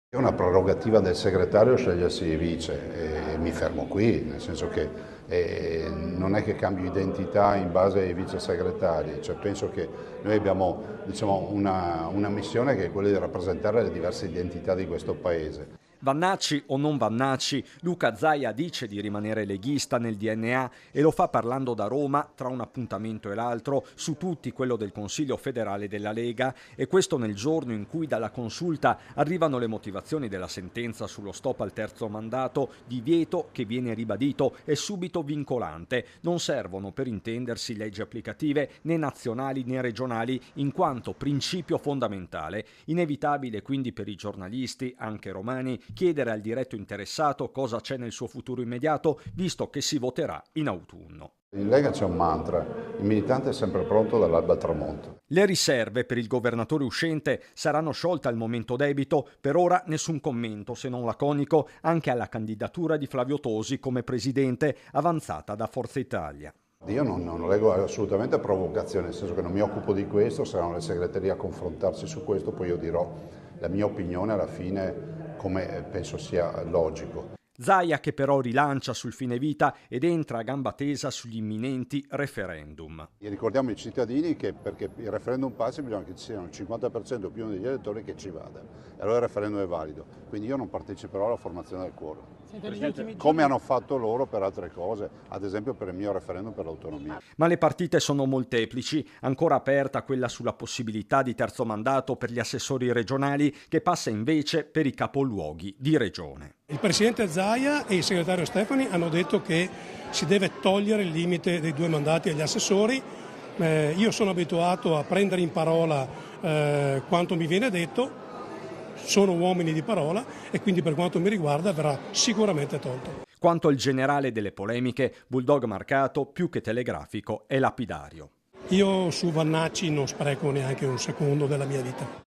È una prerogativa del segretario scegliersi il vice e mi fermo qui, nel senso che non è che cambio identità in base ai vice segretari, cioè penso che noi abbiamo una missione che è quella di rappresentare le diverse identità di questo Paese. Vannacci o non Vannacci, Luca Zaia dice di rimanere leghista nel DNA e lo fa parlando da Roma tra un appuntamento e l'altro, su tutti quello del Consiglio federale della Lega, e questo nel giorno in cui dalla consulta arrivano le motivazioni della sentenza sullo stop al terzo mandato, divieto che viene ribadito e subito vincolante. Non servono, per intendersi, leggi applicative né nazionali né regionali, in quanto principio fondamentale. Inevitabile quindi per i giornalisti, anche romani, chiedere al diretto interessato cosa c'è nel suo futuro immediato, visto che si voterà in autunno. In Lega c'è un mantra, il militante è sempre pronto dall'alba al tramonto. Le riserve per il governatore uscente saranno sciolte al momento debito, per ora nessun commento, se non laconico, anche alla candidatura di Flavio Tosi come presidente, avanzata da Forza Italia. Io non leggo assolutamente provocazione, nel senso che non mi occupo di questo, saranno le segreterie a confrontarsi su questo, poi io dirò la mia opinione alla fine come penso sia logico. Zaia che però rilancia sul fine vita ed entra a gamba tesa sugli imminenti referendum. E ricordiamo ai cittadini che perché il referendum passi bisogna che ci siano il 50% più degli elettori che ci vada. E allora il referendum è valido. Quindi io non parteciperò alla formazione del quorum. Come hanno fatto loro per altre cose, ad esempio per il mio referendum per l'autonomia. Ma le partite sono molteplici, ancora aperta quella sulla possibilità di terzo mandato per gli assessori regionali, che passa invece per i capoluoghi di regione. Il presidente Zaia e il segretario Stefani hanno detto che si deve togliere il limite dei 2 mandati agli assessori. Io sono abituato a prendere in parola quanto mi viene detto, sono uomini di parola e quindi per quanto mi riguarda verrà sicuramente tolto. Quanto al generale delle polemiche, bulldog marcato, più che telegrafico, è lapidario. Io su Vannacci non spreco neanche un secondo della mia vita.